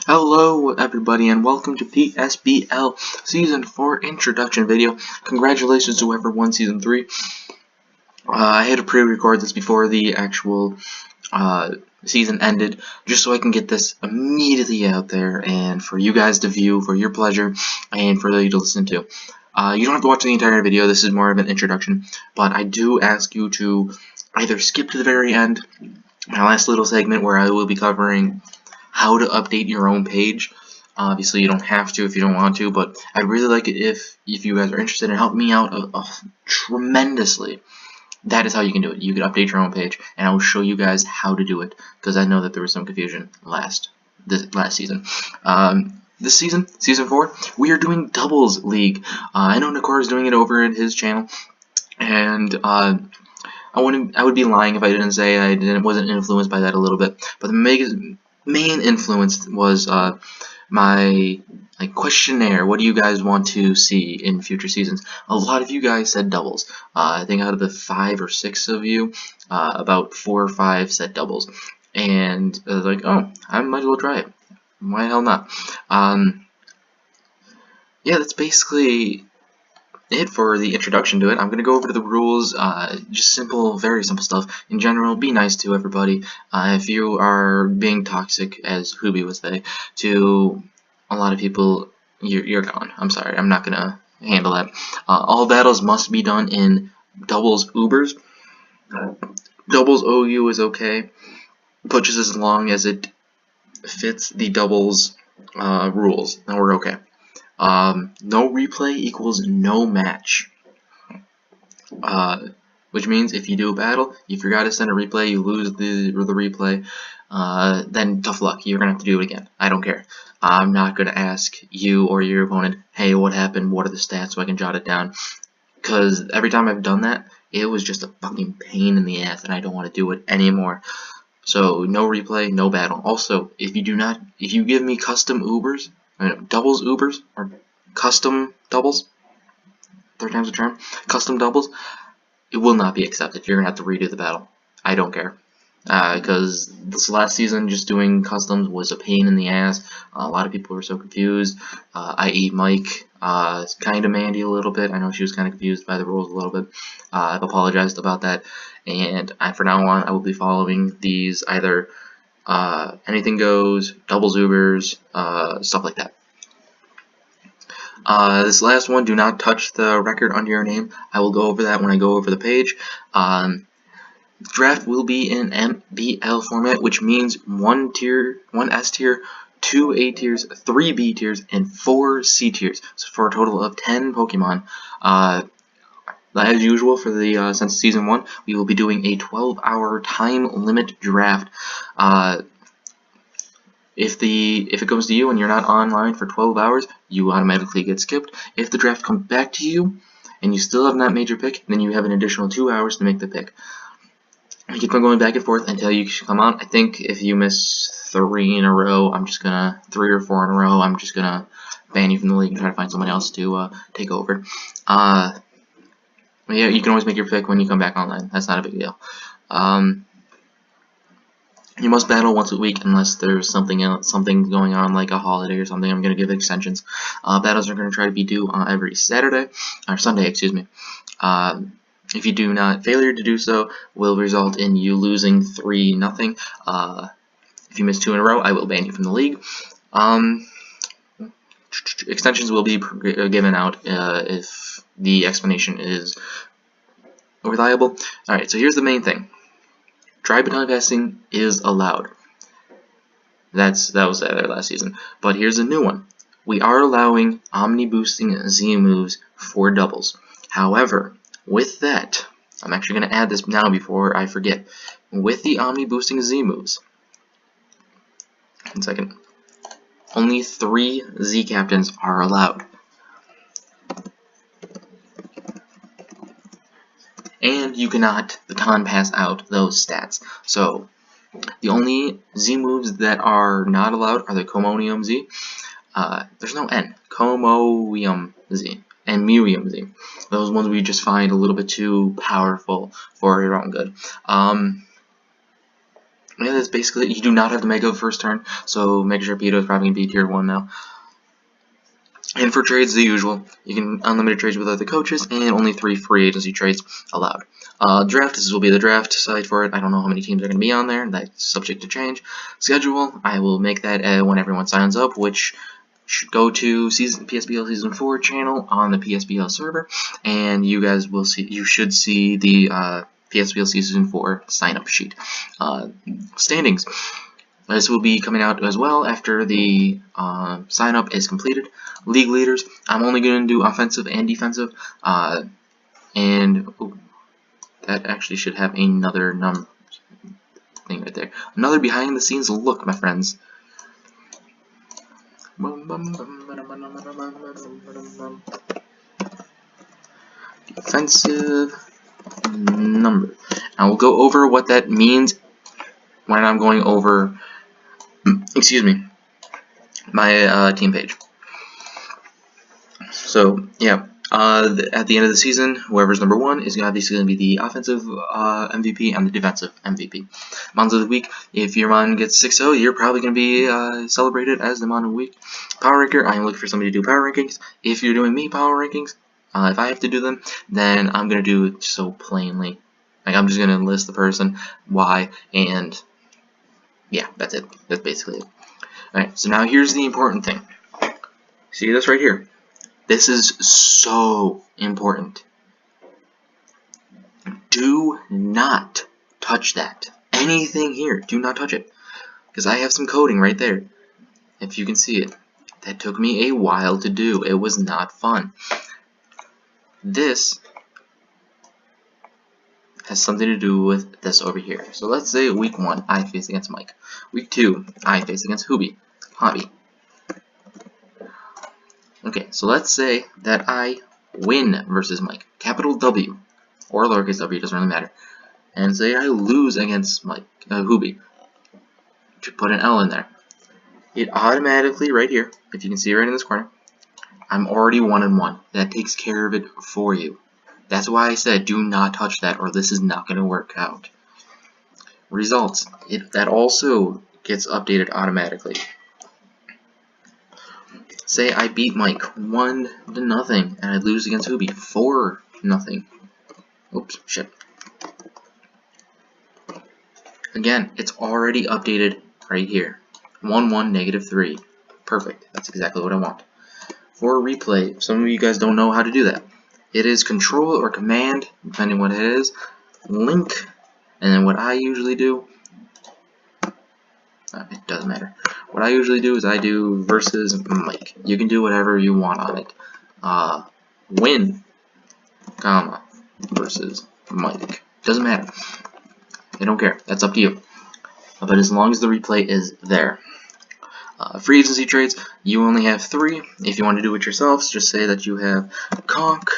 Hello everybody and welcome to PSBL Season 4 introduction video. Congratulations to whoever won Season 3. I had to pre-record this before the actual season ended, just so I can get this immediately out there and for you guys to view, for your pleasure, and for you to listen to. You don't have to watch the entire video, this is more of an introduction, but I do ask you to either skip to the very end, my last little segment where I will be covering how to update your own page. Obviously, you don't have to if you don't want to, but I'd really like it if you guys are interested in helping me out tremendously. That is how you can do it. You can update your own page, and I will show you guys how to do it, because I know that there was some confusion last season. This season, Season 4, we are doing Doubles League. I know Nakor is doing it over at his channel, and I would be lying if I didn't say I wasn't influenced by that a little bit. But the main influence was my questionnaire. What do you guys want to see in future seasons? A lot of you guys said doubles. I think out of the 5 or 6 of you, about 4 or 5 said doubles, and I was like, oh, I might as well try it. Why the hell not? Yeah, that's basically it for the introduction to it. I'm going to go over to the rules, just simple, very simple stuff. In general, be nice to everybody. If you are being toxic, as Hubi would say, to a lot of people, you're gone. I'm sorry, I'm not going to handle that. All battles must be done in doubles Ubers. Doubles OU is okay, but just as long as it fits the doubles rules, then we're okay. No replay equals no match, which means if you do a battle, you forgot to send a replay, you lose the replay, then tough luck, you're gonna have to do it again. I don't care. I'm not gonna ask you or your opponent, hey, what happened, what are the stats, so I can jot it down, because every time I've done that, it was just a fucking pain in the ass, and I don't want to do it anymore. So no replay, no battle. Also, if you give me custom Ubers, doubles Ubers, or custom doubles, third time's a charm, custom doubles, it will not be accepted. You're gonna have to redo the battle. I don't care. Because this last season, just doing customs was a pain in the ass. A lot of people were so confused, i.e. Mike, kind of Mandy a little bit. I know she was kind of confused by the rules a little bit. I've apologized about that, and from now on, I will be following these either anything goes, doubles Ubers, stuff like that. This last one, do not touch the record under your name. I will go over that when I go over the page. Draft will be in MBL format, which means 1 S tier, 2 A tiers, 3 B tiers, and 4 C tiers. So for a total of 10 Pokemon. As usual for the since Season 1, we will be doing a 12-hour time limit draft. If it comes to you and you're not online for 12 hours, you automatically get skipped. If the draft comes back to you and you still have not made your pick, then you have an additional 2 hours to make the pick. You keep on going back and forth until you come out. I think if you miss 3 in a row, 3 or 4 in a row, I'm just gonna ban you from the league and try to find someone else to take over. Yeah, you can always make your pick when you come back online. That's not a big deal. You must battle once a week unless there's something going on like a holiday or something. I'm going to give extensions. Battles are going to try to be due every Saturday, or Sunday, excuse me. If you do not, failure to do so will result in you losing 3-0. If you miss 2 in a row, I will ban you from the league. Extensions will be given out if the explanation is reliable. Alright, so here's the main thing. Dry baton passing is allowed. That was there last season. But here's a new one. We are allowing Omni boosting Z moves for doubles. However, with that, I'm actually going to add this now before I forget. With the Omni boosting Z moves, 1 second, only 3 Z captains are allowed. And you cannot baton pass out those stats. So the only Z moves that are not allowed are the Comonium Z. There's no N. Comoium Z and Murium Z. Those ones we just find a little bit too powerful for your own good. Yeah, that's basically it. You do not have to Mega first turn, so Mega Sharpedo is probably going to be tier 1 now. And for trades, the usual. You can unlimited trades with other coaches, and only 3 free agency trades allowed. Draft, this will be the draft site for it. I don't know how many teams are going to be on there. That's subject to change. Schedule, I will make that when everyone signs up, which should go to PSBL Season 4 channel on the PSBL server, and you guys will see. You should see the PSBL Season 4 sign-up sheet. Standings. This will be coming out as well after the sign-up is completed. League leaders, I'm only going to do offensive and defensive, and that actually should have another thing right there. Another behind-the-scenes look, my friends. Defensive number. I will go over what that means when I'm going over, excuse me, my team page. So yeah, at the end of the season, whoever's number 1 is obviously going to be the offensive MVP and the defensive MVP. Mons of the week, if your mon gets 6-0, you're probably going to be celebrated as the mon of the week. Power ranker, I am looking for somebody to do power rankings. If you're doing me power rankings, if I have to do them, then I'm going to do it so plainly. Like, I'm just going to list the person, why, and yeah, that's it. That's basically it. Alright, so now here's the important thing. See this right here? This is so important. Do not touch that. Anything here, do not touch it. Because I have some coding right there. If you can see it. That took me a while to do. It was not fun. This has something to do with this over here. So let's say week 1, I face against Mike. Week 2, I face against Hobby. Okay, so let's say that I win versus Mike. Capital W, or lowercase w, doesn't really matter. And say I lose against Mike, Hobby. To put an L in there. It automatically, right here, if you can see right in this corner, I'm already 1-1. That takes care of it for you. That's why I said do not touch that or this is not going to work out. Results. That also gets updated automatically. Say I beat Mike 1-0 and I lose against Hobby 4-0. Oops, shit. Again, it's already updated right here. 1-1, -3. Perfect. That's exactly what I want. For replay, some of you guys don't know how to do that. It is Control or Command, depending what it is, link, and then what I usually do, it doesn't matter. What I usually do is I do versus Mike. You can do whatever you want on it. Win, comma, versus Mike. Doesn't matter. I don't care. That's up to you. But as long as the replay is there. Free agency trades, you only have 3. If you want to do it yourselves, just say that you have Conk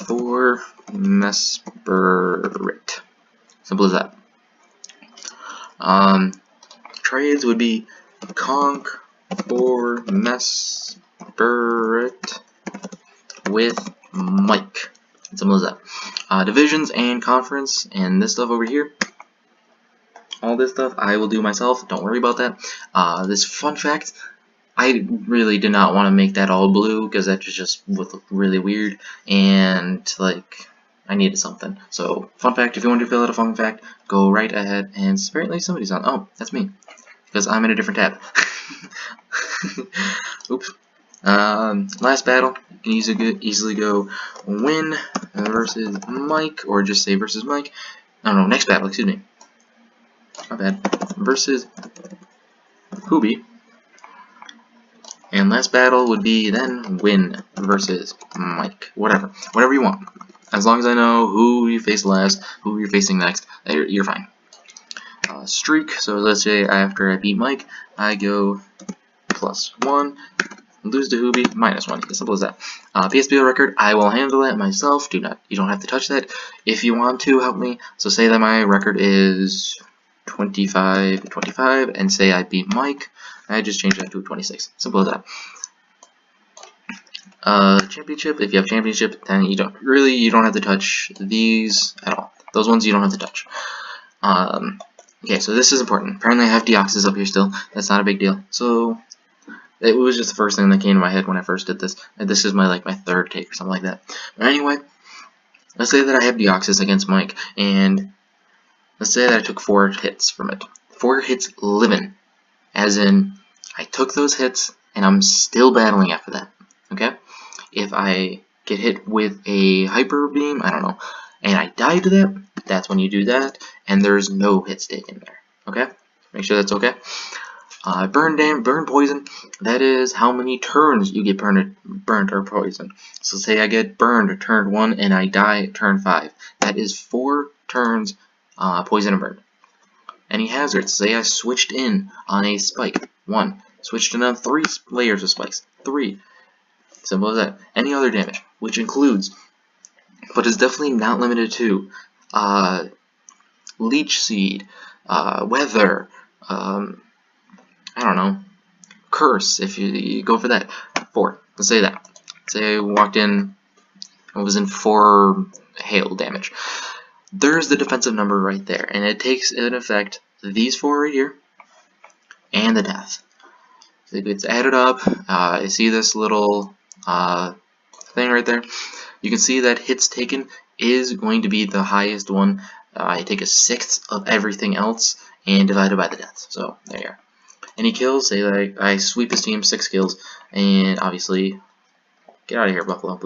for Mesperit. Simple as that. Trades would be Conk for Mesperit with Mike. Simple as that. Divisions and conference and this stuff over here. All this stuff I will do myself. Don't worry about that. This fun fact, I really did not want to make that all blue because that just would look really weird, and like I needed something. So fun fact, if you want to fill out a fun fact, go right ahead. And apparently somebody's on. Oh, that's me, because I'm in a different tab. Oops. Last battle, you can easily go win versus Mike, or just say versus Mike. No, next battle, excuse me. My bad. Versus Hobby. And last battle would be then win versus Mike. Whatever you want. As long as I know who you face last, who you're facing next, you're fine. Streak. So let's say after I beat Mike, I go +1. Lose to Hobby, -1. As simple as that. PSBL record, I will handle that myself. You don't have to touch that. If you want to help me, so say that my record is 25, and say I beat Mike, I just change that to 26. Simple as that. Championship, if you have championship, then you don't have to touch these at all. Those ones you don't have to touch. Okay, so this is important. Apparently I have Deoxys up here still. That's not a big deal. So it was just the first thing that came to my head when I first did this. And this is my third take or something like that. But anyway, let's say that I have Deoxys against Mike, and let's say that I took 4 hits from it. 4 hits living. As in, I took those hits, and I'm still battling after that. Okay? If I get hit with a Hyper Beam, I don't know, and I die to that, that's when you do that, and there's no hits taken there. Okay? Make sure that's okay. Burn poison, that is how many turns you get burned or poisoned. So say I get burned turn 1 and I die turn 5. That is 4 turns poison and burn. Any hazards, say I switched in on a spike, 1. Switched in on 3 layers of spikes, 3. Simple as that. Any other damage, which includes, but is definitely not limited to, Leech Seed, Weather, I don't know, Curse, if you go for that. 4. Let's say that. Say I walked in, I was in 4 hail damage. There's the defensive number right there, and it takes in effect these 4 right here, and the death. So it gets added up. You see this little thing right there? You can see that hits taken is going to be the highest one. I take a 1/6 of everything else and divide it by the deaths. So there you are. Any kills, say like I sweep his team 6 kills, and obviously get out of here, Buffalo,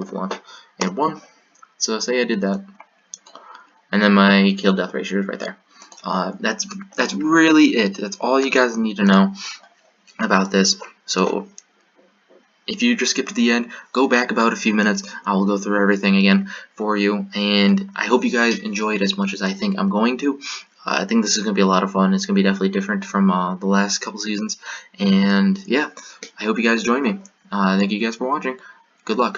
and 1. So say I did that, and then my kill death ratio is right there. That's really it. That's all you guys need to know about this. So if you just skip to the end, go back about a few minutes. I will go through everything again for you, and I hope you guys enjoy it as much as I think I'm going to. I think this is going to be a lot of fun. It's going to be definitely different from the last couple seasons, and yeah, I hope you guys join me. Thank you guys for watching. Good luck.